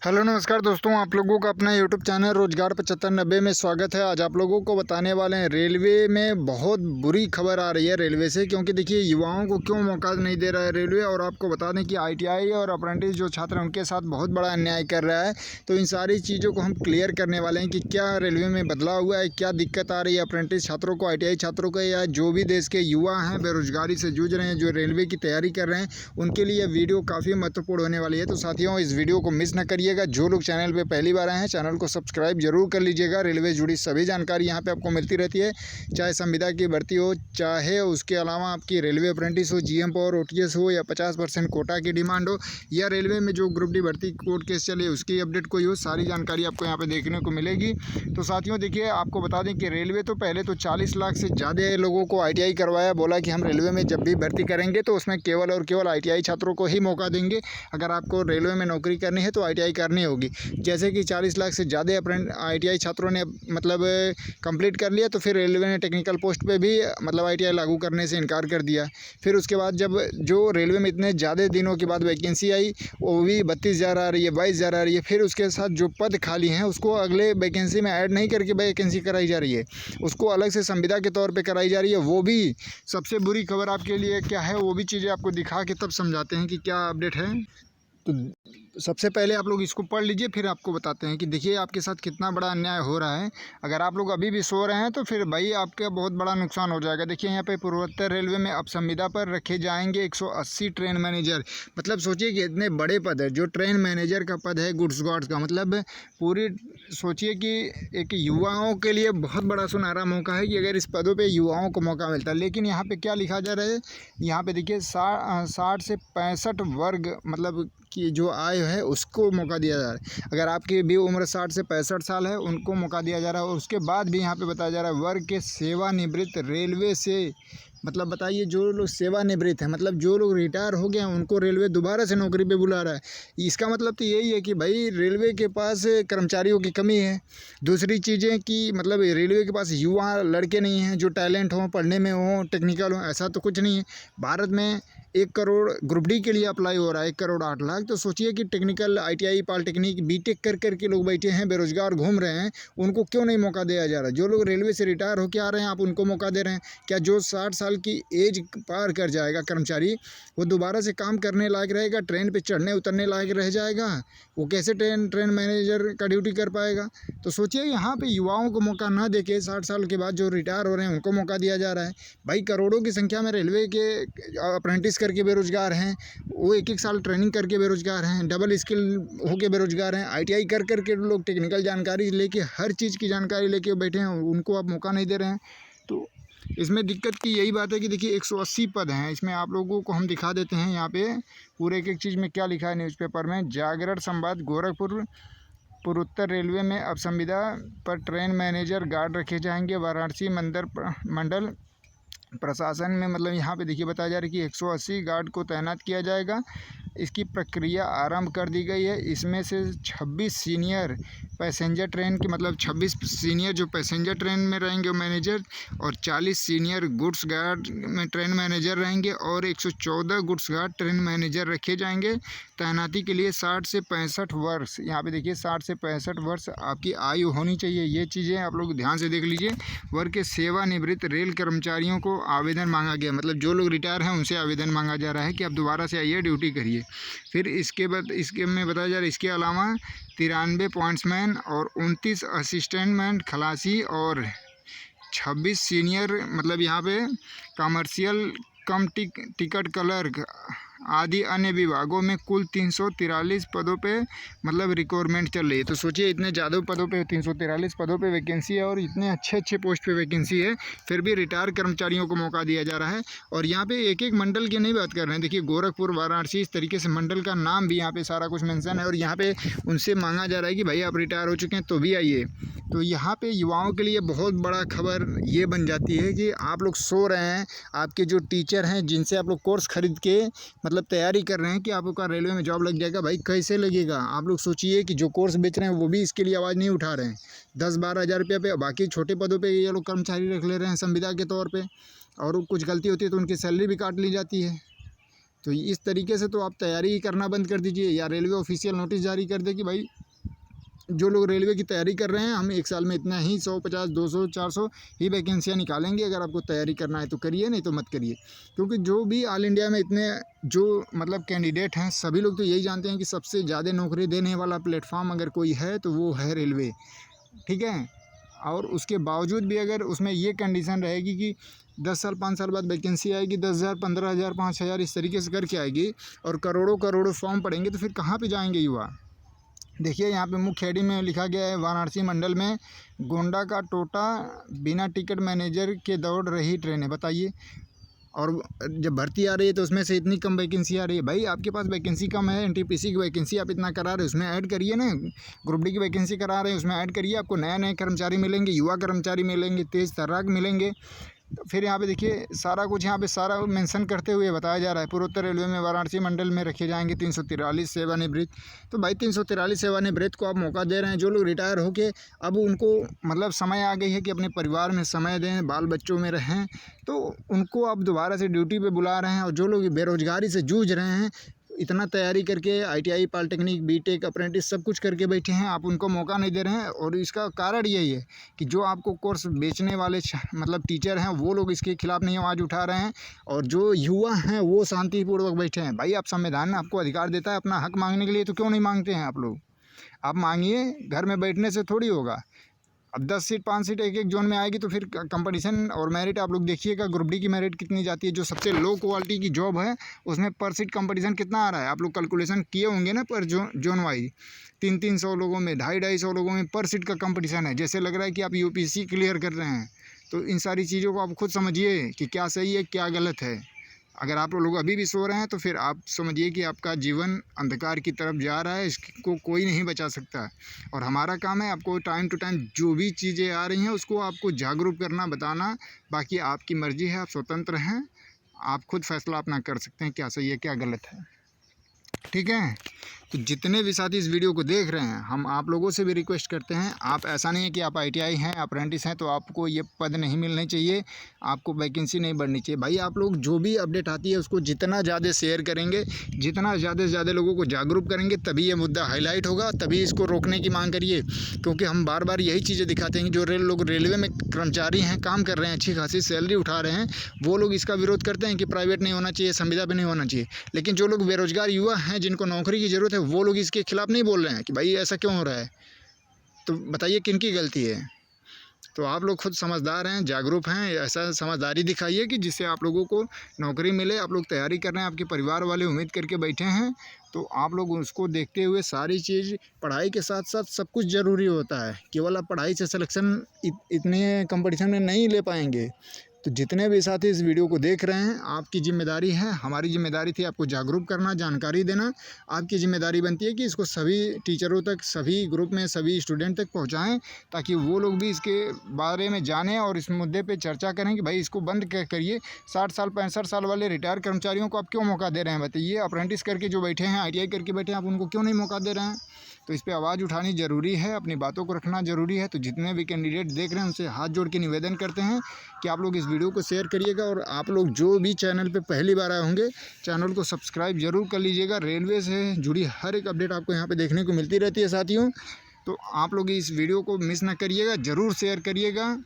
Hello नमस्कार दोस्तों, आप लोगों का अपना यूट्यूब चैनल रोजगार 7590 में स्वागत है। आज आप लोगों को बताने वाले हैं रेलवे में बहुत बुरी खबर आ रही है रेलवे से, क्योंकि देखिए युवाओं को क्यों मौका नहीं दे रहा है रेलवे। और आपको बता दें कि आईटीआई और अप्रेंटिस जो छात्र हैं उनके साथ बहुत बड़ा अन्याय कर रहा है। तो इन सारी चीज़ों को हम क्लियर करने वाले हैं कि क्या रेलवे में बदलाव हुआ है, क्या दिक्कत आ रही है अप्रेंटिस छात्रों को, आई छात्रों को, या जो भी देश के युवा हैं बेरोजगारी से जूझ रहे हैं, जो रेलवे की तैयारी कर रहे हैं, उनके लिए वीडियो काफ़ी महत्वपूर्ण होने वाली है। तो साथियों, इस वीडियो को मिस न करिए। जो लोग चैनल पे पहली बार आए हैं, चैनल को सब्सक्राइब जरूर कर लीजिएगा। रेलवे जुड़ी सभी जानकारी यहाँ पे आपको मिलती रहती है, चाहे संविदा की भर्ती हो, चाहे उसके अलावा आपकी रेलवे अप्रेंटिस हो, जीएम पावर ओटीएस हो, या 50% कोटा की डिमांड हो, या रेलवे में जो ग्रुप डी भर्ती कोर्ट केस चले उसकी अपडेट कोई हो, सारी जानकारी आपको यहाँ पे देखने को मिलेगी। तो साथियों देखिए, आपको बता दें कि रेलवे तो पहले तो 40 लाख से ज़्यादा लोगों को आईटीआई करवाया, बोला कि हम रेलवे में जब भी भर्ती करेंगे तो उसमें केवल और केवल आईटीआई छात्रों को ही मौका देंगे। अगर आपको रेलवे में नौकरी करनी है तो आईटीआई करनी होगी। जैसे कि 40 लाख से ज़्यादा आईटीआई छात्रों ने मतलब कंप्लीट कर लिया, तो फिर रेलवे ने टेक्निकल पोस्ट पे भी मतलब आईटीआई लागू करने से इनकार कर दिया। फिर उसके बाद जब जो रेलवे में इतने ज़्यादा दिनों के बाद वैकेंसी आई, वो भी 32,000 आ रही है, 22,000 आ रही है। फिर उसके साथ जो पद खाली हैं उसको अगले वैकेंसी में ऐड नहीं करके वैकेंसी कराई जा रही है, उसको अलग से संविदा के तौर पर कराई जा रही है। वो भी सबसे बुरी खबर आपके लिए क्या है, वो भी चीज़ें आपको दिखा के तब समझाते हैं कि क्या अपडेट है। तो सबसे पहले आप लोग इसको पढ़ लीजिए, फिर आपको बताते हैं कि देखिए आपके साथ कितना बड़ा अन्याय हो रहा है। अगर आप लोग अभी भी सो रहे हैं तो फिर भाई आपका बहुत बड़ा नुकसान हो जाएगा। देखिए यहाँ पे पूर्वोत्तर रेलवे में अब संविदा पर रखे जाएंगे 180 ट्रेन मैनेजर। मतलब सोचिए कि इतने बड़े पद है, जो ट्रेन मैनेजर का पद है गुड्स गार्ड्स का, मतलब पूरी सोचिए कि एक युवाओं के लिए बहुत बड़ा सुनहरा मौका है कि अगर इस पदों पर युवाओं को मौका मिलता है। लेकिन यहाँ पर क्या लिखा जा रहा है, यहाँ पर देखिए 60 से 65 वर्ग मतलब कि जो आय है उसको मौका दिया जा रहा है। अगर आपकी भी उम्र 60 से 65 साल है उनको मौका दिया जा रहा है। और उसके बाद भी यहाँ पे बताया जा रहा है वर्ग के सेवानिवृत्त रेलवे से, मतलब बताइए जो लोग सेवानिवृत्त हैं, मतलब जो लोग रिटायर हो गए हैं उनको रेलवे दोबारा से नौकरी पे बुला रहा है। इसका मतलब तो यही है कि भाई रेलवे के पास कर्मचारियों की कमी है। दूसरी चीज़ें कि मतलब रेलवे के पास युवा लड़के नहीं हैं जो टैलेंट हों, पढ़ने में हों, टेक्निकल हों, ऐसा तो कुछ नहीं है। भारत में 1 करोड़ ग्रुप डी के लिए अप्लाई हो रहा है, 1 करोड़ 8 लाख। तो सोचिए कि टेक्निकल आईटीआई पॉलिटेक्निक बीटेक कर के लोग बैठे हैं, बेरोजगार घूम रहे हैं, उनको क्यों नहीं मौका दिया जा रहा। जो लोग रेलवे से रिटायर होकर आ रहे हैं आप उनको मौका दे रहे हैं। क्या जो 60 साल की एज पार कर जाएगा कर्मचारी, वो दोबारा से काम करने लायक रहेगा, ट्रेन पे चढ़ने उतरने लायक रह जाएगा? वो कैसे ट्रेन मैनेजर का ड्यूटी कर पाएगा? तो सोचिए यहाँ पे युवाओं को मौका ना देके 60 साल के बाद जो रिटायर हो रहे हैं उनको मौका दिया जा रहा है। भाई करोड़ों की संख्या में रेलवे के अप्रेंटिस करके बेरोजगार हैं, वो 1-1 साल ट्रेनिंग करके बेरोजगार हैं, डबल स्किल होके बेरोजगार हैं, आईटीआई कर के लोग टेक्निकल जानकारी लेके, हर चीज़ की जानकारी लेके बैठे हैं, उनको आप मौका नहीं दे रहे हैं। तो इसमें दिक्कत की यही बात है कि देखिए 180 पद हैं। इसमें आप लोगों को हम दिखा देते हैं यहाँ पे पूरे एक चीज़ में क्या लिखा है न्यूज़पेपर में। जागरण संवाद, गोरखपुर पूर्वोत्तर रेलवे में अब संविदा पर ट्रेन मैनेजर गार्ड रखे जाएंगे। वाराणसी मंडल प्रशासन में मतलब यहाँ पे देखिए बताया जा रहा है कि 180 गार्ड को तैनात किया जाएगा। इसकी प्रक्रिया आरंभ कर दी गई है। इसमें से 26 सीनियर पैसेंजर ट्रेन के मतलब 26 सीनियर जो पैसेंजर ट्रेन में रहेंगे मैनेजर, और 40 सीनियर गुड्स गार्ड में ट्रेन मैनेजर रहेंगे, और 114 गुड्स गार्ड ट्रेन मैनेजर रखे जाएंगे। तैनाती के लिए 60 से 65 वर्ष, यहाँ पे देखिए 60 से 65 वर्ष आपकी आयु होनी चाहिए। ये चीज़ें आप लोग ध्यान से देख लीजिए। वर्ग के सेवानिवृत्त रेल कर्मचारियों को आवेदन मांगा गया, मतलब जो लोग रिटायर हैं उनसे आवेदन मांगा जा रहा है कि आप दोबारा से आइए, ड्यूटी करिए। फिर इसके बाद इसके में बताया जा रहा है इसके अलावा 93 पॉइंट्समैन और 29 असिस्टेंट मैन खलासी और 26 सीनियर मतलब यहाँ पे कमर्शियल कम टिकट क्लर्क आदि अन्य विभागों में कुल 343 पदों पे मतलब रिक्वायरमेंट चल रही है। तो सोचिए इतने ज़्यादा पदों पे 343 पदों पे वैकेंसी है, और इतने अच्छे पोस्ट पे वैकेंसी है, फिर भी रिटायर कर्मचारियों को मौका दिया जा रहा है। और यहाँ पे एक एक मंडल की नहीं बात कर रहे हैं, देखिए गोरखपुर, वाराणसी, इस तरीके से मंडल का नाम भी यहाँ पे सारा कुछ मेंशन है। और यहाँ पे उनसे मांगा जा रहा है कि भाई आप रिटायर हो चुके हैं तो भी आइए। तो यहाँ पे युवाओं के लिए बहुत बड़ा खबर ये बन जाती है कि आप लोग सो रहे हैं, आपके जो टीचर हैं जिनसे आप लोग कोर्स खरीद के मतलब तैयारी कर रहे हैं कि आपका रेलवे में जॉब लग जाएगा, भाई कैसे लगेगा? आप लोग सोचिए कि जो कोर्स बेच रहे हैं वो भी इसके लिए आवाज़ नहीं उठा रहे हैं। 10-12 हज़ार रुपये पे बाकी छोटे पदों पे ये लोग कर्मचारी रख ले रहे हैं संविदा के तौर पे, और कुछ गलती होती है तो उनकी सैलरी भी काट ली जाती है। तो इस तरीके से तो आप तैयारी करना बंद कर दीजिए, या रेलवे ऑफिशियल नोटिस जारी कर दे कि भाई जो लोग रेलवे की तैयारी कर रहे हैं, हम एक साल में इतना ही 150, 200, 400 ही वैकेंसियाँ निकालेंगे। अगर आपको तैयारी करना है तो करिए, नहीं तो मत करिए। क्योंकि जो भी ऑल इंडिया में इतने जो मतलब कैंडिडेट हैं, सभी लोग तो यही जानते हैं कि सबसे ज़्यादा नौकरी देने वाला प्लेटफॉर्म अगर कोई है तो वो है रेलवे, ठीक है। और उसके बावजूद भी अगर उसमें ये कंडीशन रहेगी कि 10 साल 5 साल बाद वैकेंसी आएगी, 10,000, 15,000, 5,000 इस तरीके से करके आएगी, और करोड़ों करोड़ों फॉर्म पड़ेंगे, तो फिर कहाँ पे जाएंगे युवा। देखिए यहाँ पे मुख्य हेडिंग में लिखा गया है, वाराणसी मंडल में गोंडा का टोटा बिना टिकट मैनेजर के दौड़ रही ट्रेनें, बताइए। और जब भर्ती आ रही है तो उसमें से इतनी कम वैकेंसी आ रही है। भाई आपके पास वैकेंसी कम है, एनटीपीसी की वैकेंसी आप इतना करा रहे हैं, उसमें ऐड करिए ना। ग्रुप डी की वैकेंसी करा रहे हैं, उसमें ऐड करिए। आपको नए नए कर्मचारी मिलेंगे, युवा कर्मचारी मिलेंगे, तेज़ तर्राक मिलेंगे। तो फिर यहाँ पे देखिए सारा कुछ यहाँ पे सारा मेंशन करते हुए बताया जा रहा है। पूर्वोत्तर रेलवे में वाराणसी मंडल में रखे जाएंगे 343 सेवानिवृत्त। तो भाई 343 सेवानिवृत्त को आप मौका दे रहे हैं। जो लोग रिटायर होके अब उनको मतलब समय आ गई है कि अपने परिवार में समय दें, बाल बच्चों में रहें, तो उनको आप दोबारा से ड्यूटी पे बुला रहे हैं। और जो लोग बेरोजगारी से जूझ रहे हैं, इतना तैयारी करके ITI, पॉलिटेक्निक, बीटेक, अप्रेंटिस सब कुछ करके बैठे हैं, आप उनको मौका नहीं दे रहे हैं। और इसका कारण यही है कि जो आपको कोर्स बेचने वाले मतलब टीचर हैं, वो लोग इसके खिलाफ नहीं आवाज़ उठा रहे हैं, और जो युवा हैं वो शांतिपूर्वक बैठे हैं। भाई आप संविधान आपको अधिकार देता है अपना हक मांगने के लिए, तो क्यों नहीं मांगते हैं आप लोग। आप मांगिए, घर में बैठने से थोड़ी होगा। अब 10 सीट 5 सीट एक एक जोन में आएगी तो फिर कंपटीशन और मेरिट आप लोग देखिएगा। ग्रुप डी की मेरिट कितनी जाती है, जो सबसे लो क्वालिटी की जॉब है उसमें पर सीट कंपटीशन कितना आ रहा है। आप लोग कैलकुलेशन किए होंगे ना, पर जोन वाइज 300-300 लोगों में, 250-250 लोगों में पर सीट का कंपटीशन है। जैसे लग रहा है कि आप UPSC क्लियर कर रहे हैं। तो इन सारी चीज़ों को आप खुद समझिए कि क्या सही है क्या गलत है। अगर आप लोग अभी भी सो रहे हैं तो फिर आप समझिए कि आपका जीवन अंधकार की तरफ जा रहा है, इसको कोई नहीं बचा सकता। और हमारा काम है आपको टाइम टू टाइम जो भी चीज़ें आ रही हैं उसको आपको जागरूक करना, बताना। बाकी आपकी मर्ज़ी है, आप स्वतंत्र हैं, आप खुद फैसला अपना कर सकते हैं क्या सही है क्या गलत है, ठीक है। तो जितने भी साथी इस वीडियो को देख रहे हैं, हम आप लोगों से भी रिक्वेस्ट करते हैं, आप ऐसा नहीं है कि आप ITI हैं, अप्रेंटिस हैं तो आपको ये पद नहीं मिलने चाहिए, आपको वैकेंसी नहीं बढ़नी चाहिए। भाई आप लोग जो भी अपडेट आती है उसको जितना ज़्यादा शेयर करेंगे, जितना ज़्यादा से ज़्यादा लोगों को जागरूक करेंगे, तभी ये मुद्दा हाईलाइट होगा, तभी इसको रोकने की मांग करिए। क्योंकि हम बार बार यही चीज़ें दिखाते हैं कि जो लोग रेलवे में कर्मचारी हैं, काम कर रहे हैं, अच्छी खासी सैलरी उठा रहे हैं, वो लोग इसका विरोध करते हैं कि प्राइवेट नहीं होना चाहिए, संविदा पर नहीं होना चाहिए। लेकिन जो लोग बेरोजगार युवा हैं, जिनको नौकरी की ज़रूरत है, वो लोग इसके खिलाफ नहीं बोल रहे हैं कि भाई ऐसा क्यों हो रहा है। तो बताइए किनकी गलती है। तो आप लोग खुद समझदार हैं, जागरूक हैं, ऐसा समझदारी दिखाइए कि जिससे आप लोगों को नौकरी मिले। आप लोग तैयारी कर रहे हैं, आपके परिवार वाले उम्मीद करके बैठे हैं, तो आप लोग उसको देखते हुए सारी चीज़, पढ़ाई के साथ साथ सब कुछ ज़रूरी होता है। केवल आप पढ़ाई से सिलेक्शन इतने कंपटीशन में नहीं ले पाएंगे। तो जितने भी साथी इस वीडियो को देख रहे हैं, आपकी जिम्मेदारी है, हमारी जिम्मेदारी थी आपको जागरूक करना, जानकारी देना। आपकी जिम्मेदारी बनती है कि इसको सभी टीचरों तक, सभी ग्रुप में सभी स्टूडेंट तक पहुंचाएं, ताकि वो लोग भी इसके बारे में जानें और इस मुद्दे पे चर्चा करें कि भाई इसको बंद करिए। 60 साल 65 साल वाले रिटायर कर्मचारियों को आप क्यों मौका दे रहे हैं, बताइए। अप्रेंटिस करके जो बैठे हैं, ITI करके बैठे हैं, आप उनको क्यों नहीं मौका दे रहे हैं। तो इस पर आवाज़ उठानी ज़रूरी है, अपनी बातों को रखना ज़रूरी है। तो जितने भी कैंडिडेट देख रहे हैं उनसे हाथ जोड़ के निवेदन करते हैं कि आप लोग इस वीडियो को शेयर करिएगा। और आप लोग जो भी चैनल पे पहली बार आए होंगे, चैनल को सब्सक्राइब ज़रूर कर लीजिएगा। रेलवे से जुड़ी हर एक अपडेट आपको यहाँ पे देखने को मिलती रहती है साथियों। तो आप लोग इस वीडियो को मिस ना करिएगा, ज़रूर शेयर करिएगा।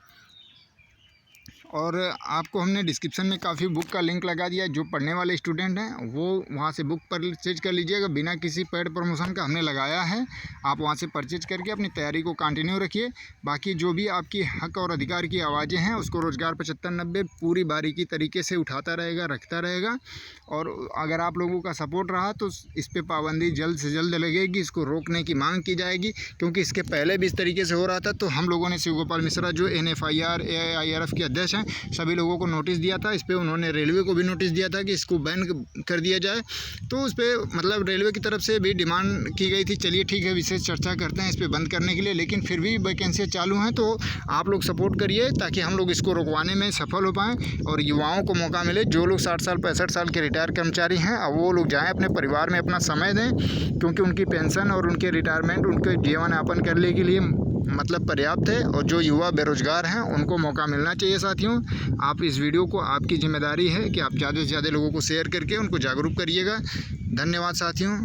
और आपको हमने डिस्क्रिप्शन में काफ़ी बुक का लिंक लगा दिया है। जो पढ़ने वाले स्टूडेंट हैं वो वहाँ से बुक परचेज कर लीजिएगा, बिना किसी पेड प्रमोशन का हमने लगाया है। आप वहाँ से परचेज करके अपनी तैयारी को कंटिन्यू रखिए। बाकी जो भी आपकी हक और अधिकार की आवाज़ें हैं उसको रोज़गार 75-90 पूरी बारीकी तरीके से उठाता रहेगा, रखता रहेगा। और अगर आप लोगों का सपोर्ट रहा तो इस पर पाबंदी जल्द से जल्द लगेगी, इसको रोकने की मांग की जाएगी। क्योंकि इसके पहले भी इस तरीके से हो रहा था, तो हम लोगों ने शिव गोपाल मिश्रा जो NFIR AIRF के अध्यक्ष हैं, सभी लोगों को नोटिस दिया था। इस पर उन्होंने रेलवे को भी नोटिस दिया था कि इसको बैन कर दिया जाए। तो उस पर मतलब रेलवे की तरफ से भी डिमांड की गई थी, चलिए ठीक है विशेष चर्चा करते हैं इस पर बंद करने के लिए। लेकिन फिर भी वैकेंसी चालू हैं, तो आप लोग सपोर्ट करिए ताकि हम लोग इसको रुकवाने में सफल हो पाएँ और युवाओं को मौका मिले। जो लोग 60 साल 65 साल के रिटायर कर्मचारी हैं, अब वो लोग जाएँ अपने परिवार में अपना समय दें, क्योंकि उनकी पेंशन और उनके रिटायरमेंट, उनके जीवन यापन करने के लिए मतलब पर्याप्त है, और जो युवा बेरोज़गार हैं उनको मौका मिलना चाहिए। साथियों, आप इस वीडियो को, आपकी जिम्मेदारी है कि आप ज़्यादा से ज़्यादा लोगों को शेयर करके उनको जागरूक करिएगा। धन्यवाद साथियों।